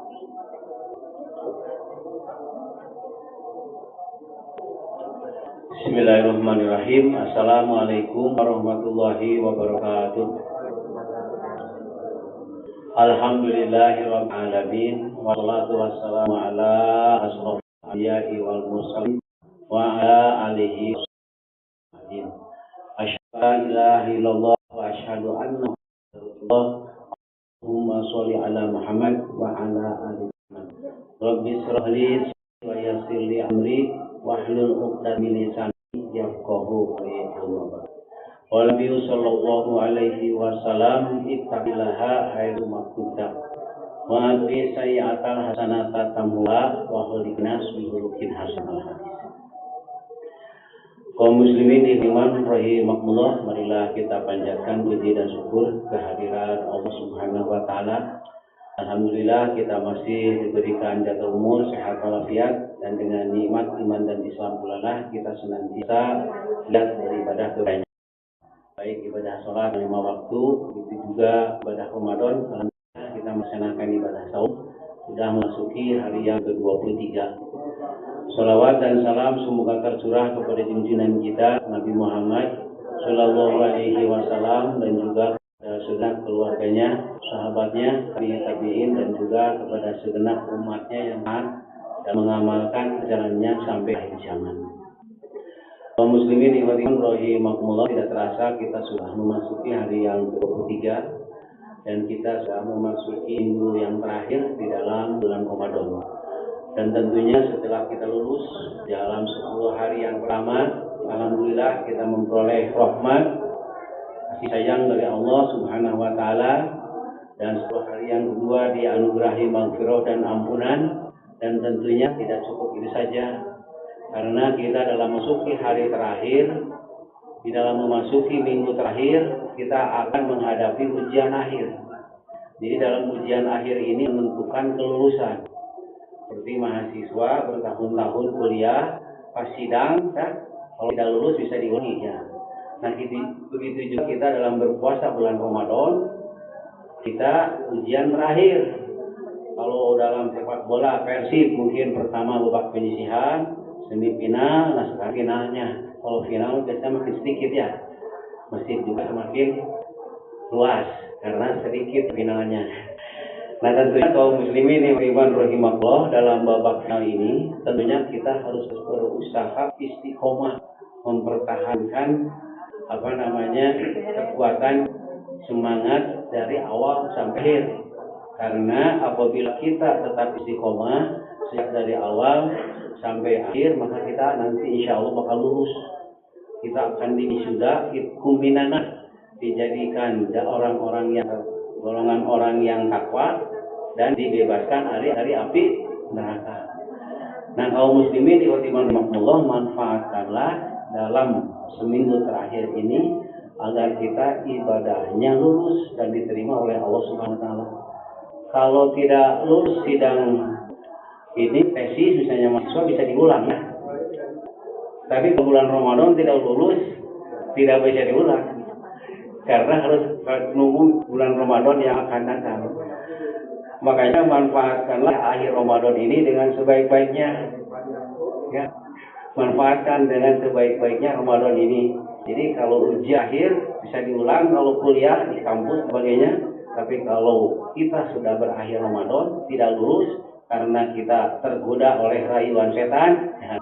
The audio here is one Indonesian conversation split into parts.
Bismillahirrahmanirrahim. Assalamualaikum warahmatullahi wabarakatuh. Alhamdulillahirabbil alamin wassalatu wassalamu ala asrofil anbiya'i wal mursalin wa ala alihi washabbihi. Asyhadu an la ilaha illallah wa asyhadu anna rasulullah. Allahumma sholli ala Muhammad wa ala ali Muhammad. Rabbi shrah li sadri wa yassir li amri wahlul 'uqdatam min lisani yafqahu qawli. Wa Nabi sallallahu alaihi wasallam ittaqillaha haitsu ma kunta wa atbi sayyi'atal hasanata tamhuha wa khaliqnas bi khuluqin hasanah. Kaum muslimin iman rahimakumullah, marilah kita panjatkan puji dan syukur kehadirat Allah Subhanahu wa taala. Alhamdulillah kita masih diberikan jatuh umur, sehat walafiat, dan dengan nikmat iman dan Islam pula lah kita senantiasa lihat beribadah kepadanya. Baik ibadah sholat 5 waktu, itu juga ibadah Ramadan. Alhamdulillah kita melaksanakan ibadah saum, sudah memasuki hari yang ke-23. Salawat dan salam semoga tercurah kepada junjungan kita Nabi Muhammad Sallallahu Alaihi Wasallam dan juga segenap keluarganya, sahabatnya, tabi'in dan juga kepada segenap umatnya yang taat dan mengamalkan jalannya sampai akhir zaman. Kaum muslimin iman rahimakumullah, tidak terasa kita sudah memasuki hari yang ke-23 dan kita sudah memasuki minggu yang terakhir di dalam bulan Ramadan. Dan tentunya setelah kita lulus dalam 10 hari yang pertama, alhamdulillah kita memperoleh rahmat, kasih sayang dari Allah Subhanahu wa taala, dan 10 hari yang kedua dianugerahi maghfirah dan ampunan. Dan tentunya tidak cukup itu saja, karena kita dalam memasuki hari terakhir, di dalam memasuki minggu terakhir, kita akan menghadapi ujian akhir. Jadi dalam ujian akhir ini menentukan kelulusan. Seperti mahasiswa bertahun-tahun kuliah, pas sidang, kalau tidak lulus bisa diulangi ya. Nah begitu juga kita dalam berpuasa bulan Ramadan, kita ujian terakhir. Kalau dalam sepak bola Persib mungkin pertama babak penyisihan, semifinal, nah sekarang finalnya. Kalau final biasanya makin sedikit ya, masih juga semakin luas karena sedikit finalnya. Nah tentunya kaum muslimin iman rahimakumullah, dalam babak final ini tentunya kita harus berusaha istiqomah mempertahankan kekuatan semangat dari awal sampai akhir. Karena apabila kita tetap istiqomah sejak dari awal sampai akhir, maka kita nanti insya Allah bakal lulus. Kita akan diwisuda kuminana, dijadikan orang-orang yang golongan orang yang takwa dan dibebaskan dari api neraka. Nah kaum muslimin rahimakumullah, manfaatkanlah dalam seminggu terakhir ini agar kita ibadahnya lulus dan diterima oleh Allah Subhanahu wa taala. Kalau tidak lulus sidang ini, tesis misalnya mahasiswa bisa diulang ya. Tapi bulan Ramadan tidak lulus, tidak bisa diulang. Karena harus menunggu bulan Ramadan yang akan datang. Makanya manfaatkanlah akhir Ramadan ini dengan sebaik-baiknya. Ya, manfaatkan dengan sebaik-baiknya Ramadan ini. Jadi kalau ujian akhir bisa diulang, kalau kuliah di kampus sebagainya. Tapi kalau kita sudah berakhir Ramadan tidak lulus karena kita tergoda oleh rayuan setan, ya,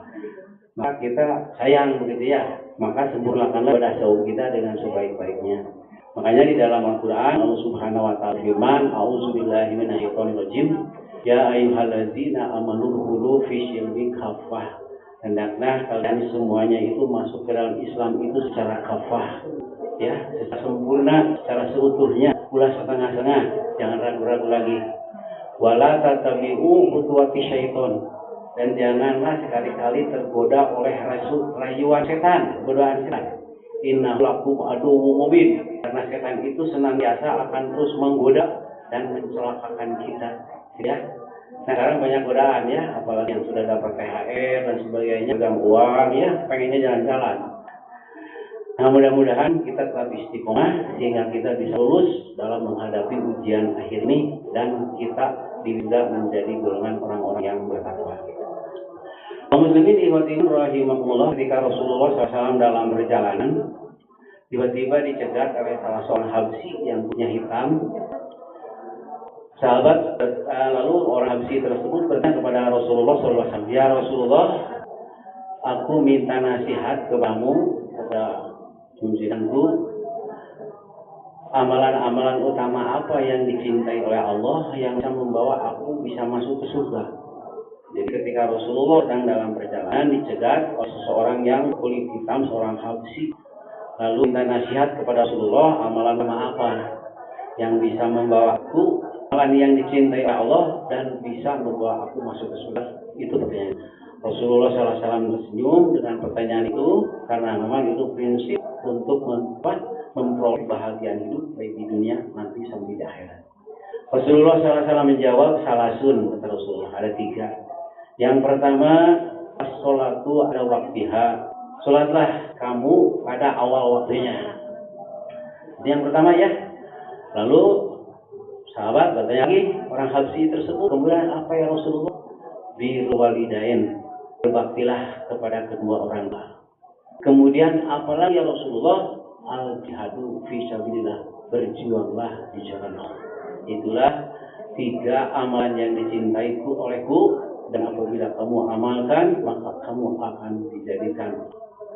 maka kita sayang begitu ya. Maka sempurnakanlah ibadah saum kita dengan sebaik-baiknya. Makanya di dalam Al-Quran Allah Subhanahu wa taala firman, a'udzubillahi minasyaitonirrajim, ya ayyuhallazina amanu khulu fi silmi kafah. Hendaklah kalian semuanya itu masuk ke dalam Islam itu secara kafah, ya, secara sempurna, secara seutuhnya, pula setengah-setengah, jangan ragu-ragu lagi. Wala tatabi'u khutuwati syaiton, dan janganlah sekali-kali tergoda oleh rayuan setan, godaan setan. Inna lakum aduwwum mubin, karena setan itu senantiasa akan terus menggoda dan mencelakakan kita, ya. Nah, sekarang banyak godaan ya, apalagi yang sudah dapat THR dan sebagainya, pegang uang ya, pengennya jalan-jalan. Nah, mudah-mudahan kita tetap istiqomah sehingga kita bisa lulus dalam menghadapi ujian akhir ini dan kita diminta menjadi golongan orang-orang yang bertakwa. Kaum muslimin ihwatin rahimakumullah, ketika Rasulullah SAW dalam perjalanan tiba-tiba dicegat oleh salah seorang Habsyi yang punya hitam. Sahabat lalu orang Habsyi tersebut bertanya kepada Rasulullah SAW, "Ya Rasulullah, aku minta nasihat kepadamu, kepada junjunganku, amalan-amalan utama apa yang dicintai oleh Allah yang bisa membawa aku bisa masuk ke surga." Jadi ketika Rasulullah sedang dalam perjalanan dicegat oleh seseorang yang kulit hitam, seorang Habsyi, lalu minta nasihat kepada Rasulullah, amalan apa yang bisa membawa aku, amalan yang dicintai oleh Allah dan bisa membawa aku masuk ke surga. Itu pertanyaan. Rasulullah SAW tersenyum dengan pertanyaan itu karena memang itu prinsip untuk memperoleh kebahagiaan hidup baik di dunia nanti sampai di akhirat. Rasulullah SAW menjawab, salasun, kata Rasulullah, ada 3. Yang pertama, as-sholatu ada waktiha. Sholatlah kamu pada awal waktunya. Yang pertama ya. Lalu sahabat bertanya lagi, orang Habsyi tersebut, kemudian apa ya Rasulullah? Birrul walidain, berbaktilah kepada kedua orang tua. Kemudian apalagi ya Rasulullah? Al-jihadu fi sabilillah, berjuanglah di jalan Allah. Itulah 3 amalan yang dicintaiku olehku, dan apabila kamu amalkan maka kamu akan dijadikan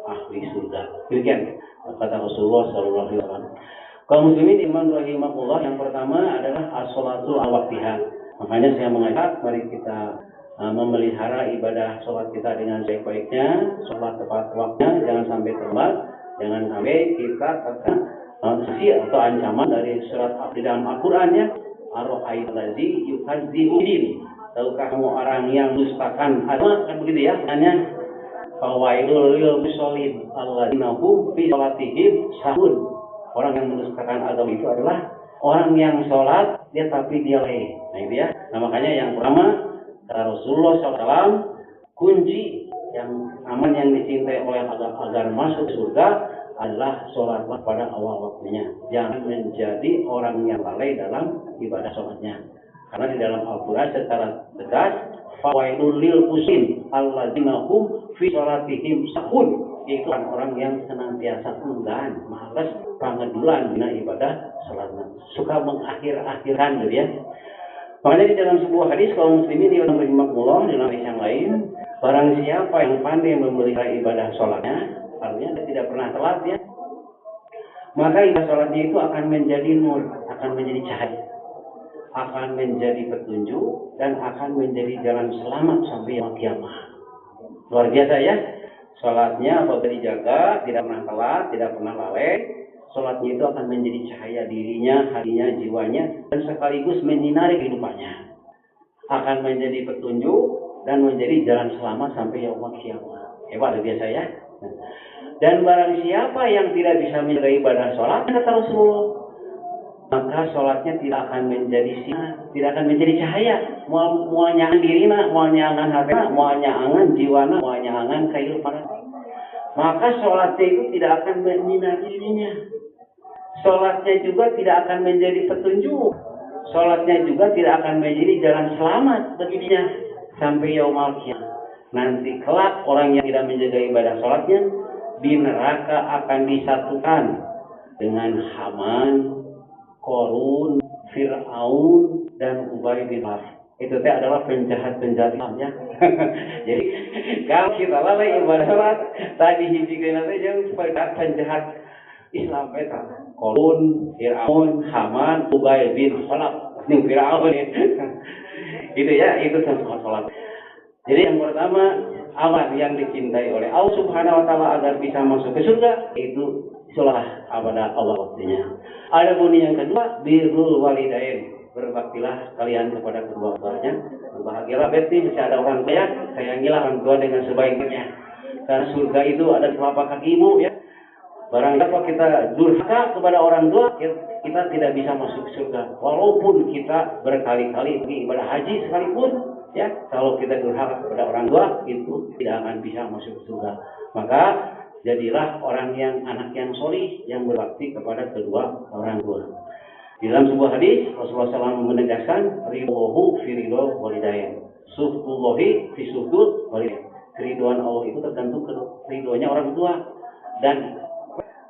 ahli surga. Demikian kata Rasulullah SAW. Kaum muslimin iman rahimakumullah, yang pertama adalah as-sholatu al-waqtiha. Makanya saya mengajak mari kita memelihara ibadah sholat kita dengan sebaik-baiknya, sholat tepat waktunya, jangan sampai terlambat, jangan sampai kita terkena sisi atau ancaman dari surat di dalam Al-Qur'annya, ar-ra'aital ladzi yukadzibu bid-din. Tahukah kamu orang yang dustakan agama, kan begitu ya? Tanya, fawailul lil musallin alladzina hum fi sholatihim sahun. Orang yang mendustakan agama itu adalah orang yang sholat dia tapi dia lalai. Nah itu ya. Nah makanya yang pertama kata Rasulullah SAW, kunci yang aman yang dicintai oleh agar masuk surga adalah sholatlah pada awal waktunya. Jangan menjadi orang yang lalai dalam ibadah sholatnya. Karena di dalam Al-Quran secara tegas, fawailul lil musallin alladzina hum fi sholatihim sahun. Itu orang yang senantiasa enggan, malas, pangedulan dengan ibadah sholatnya, suka mengakhir-akhirkan gitu ya. Makanya di dalam sebuah hadis kaum muslimin yang rahimakumullah, dalam hadis yang lain, barang siapa yang pandai memelihara ibadah sholatnya, artinya dia tidak pernah telat ya, maka ibadah sholatnya itu akan menjadi nur, akan menjadi cahaya, akan menjadi petunjuk, dan akan menjadi jalan selamat sampai yaumul kiamah. Luar biasa ya. Sholatnya apabila dijaga, tidak pernah telat, tidak pernah lalai, sholatnya itu akan menjadi cahaya dirinya, hatinya, jiwanya, dan sekaligus menyinari kehidupannya. Akan menjadi petunjuk dan menjadi jalan selamat sampai yaumul kiamah. Hebat, luar biasa ya. Dan barang siapa yang tidak bisa menjaga ibadah sholat, kata Rasulullah, maka sholatnya tidak akan menjadi sinar, tidak akan menjadi cahaya. Mau nyangan dirina, mau nyangan hati, mau nyangan jiwana, mau nyangan kehidupan. Maka sholatnya itu tidak akan menyinari dirinya. Sholatnya juga tidak akan menjadi petunjuk. Sholatnya juga tidak akan menjadi jalan selamat baginya sampai yaumul kiamah. Nanti kelak orang yang tidak menjaga ibadah sholatnya di neraka akan disatukan dengan Haman, Korun, Fir'aun, dan Ubay bin Khalaf. Itu adalah penjahat-penjahat Islam ya. Jadi kalau kita lalai ibadah sholat, tadi hijikeun teh jeung penjahat Islam eta. Korun, Fir'aun, Haman, Ubay bin Khalaf, jeung Fir'aun. Itu ya, itu tentang sholat. Jadi yang pertama, amal yang dicintai oleh Allah Subhanahu wa taala agar bisa masuk ke surga, itu sholat kepada Allah waktunya. Adapun yang kedua, birrul walidain, berbaktilah kalian kepada kedua orang tuanya. Berbahagialah berarti masih ada orang kaya, sayangilah orang tua dengan sebaik-baiknya. Karena surga itu ada di telapak kaki ibu ya. Barang siapa kita durhaka kepada orang tua, kita tidak bisa masuk surga. Walaupun kita berkali-kali pergi ibadah haji sekalipun, ya, kalau kita durhaka kepada orang tua, itu tidak akan bisa masuk surga. Maka jadilah orang yang anak yang solih, yang berbakti kepada kedua orang tua. Di dalam sebuah hadis Rasulullah SAW menegaskan ridhohu fi ridho walidain, suhtullahi fi suhtul walidain. Keriduan Allah itu tergantung ridhonya orang tua, dan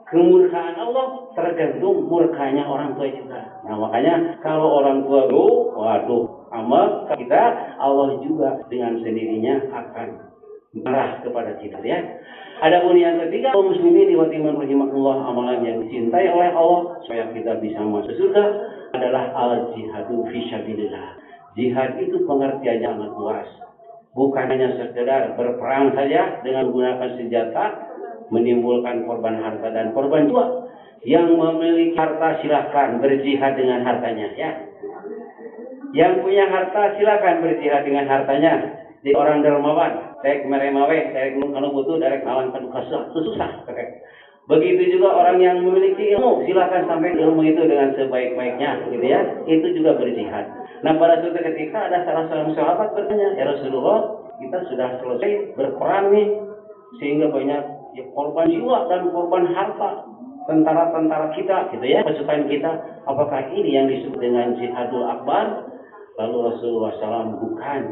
kemurkaan Allah tergantung murkanya orang tua juga. Nah makanya kalau orang tua waduh, amal kita, Allah juga dengan sendirinya akan marah kepada kita ya. Adapun yang ketiga, kaum muslimin wa timan rahimakumullah, amalan yang dicintai oleh Allah supaya kita bisa masuk surga adalah al-jihadu fi sabilillah. Jihad itu pengertiannya sangat luas. Bukan hanya sekedar berperang saja dengan menggunakan senjata, menimbulkan korban harta dan korban jiwa. Yang memiliki harta silakan berjihad dengan hartanya ya. Yang punya harta silakan berjihad dengan hartanya. Jadi orang dermawan, saya meremawe, saya kalau butuh direct nalankan susah. Begitu juga orang yang memiliki ilmu, silakan sampai ilmu itu dengan sebaik-baiknya, gitu ya. Itu juga berjihad. Nah pada suatu ketika ada salah seorang sahabat bertanya, ya Rasulullah, kita sudah selesai berperang nih, sehingga banyak ya, korban jiwa dan korban harta tentara-tentara kita, gitu ya, pasukan kita. Apakah ini yang disebut dengan jihadul akbar? Lalu Rasulullah SAW bukan.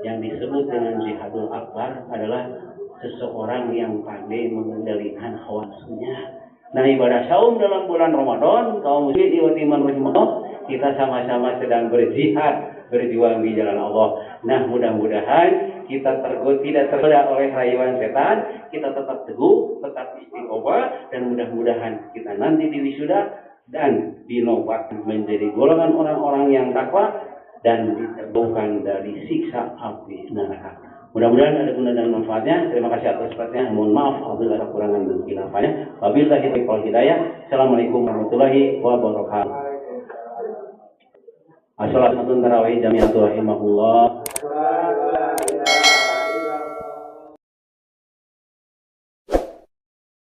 Yang disebut dengan jihadul akbar adalah seseorang yang pandai mengendalikan hawa nafsunya. Nah ibadah saum dalam bulan Ramadan, kaum muslimin wa timan rahimahullah, kita sama-sama sedang berjihad, berjuang di jalan Allah. Nah mudah-mudahan kita tidak tergoda oleh rayuan setan, kita tetap teguh, tetap istiqomah, dan mudah-mudahan kita nanti di wisuda dan dinobatkan menjadi golongan orang-orang yang takwa dan diterbangkan dari siksa api neraka. Mudah-mudahan ada guna dan manfaatnya. Terima kasih atas perhatiannya. Mohon maaf apabila ada kekurangan dan khilafahnya. Wabillahi taufiq wal hidayah. Assalamualaikum warahmatullahi wabarakatuh. Assalamualaikum warahmatullahi wabarakatuh. Jami'atul rahimahullah.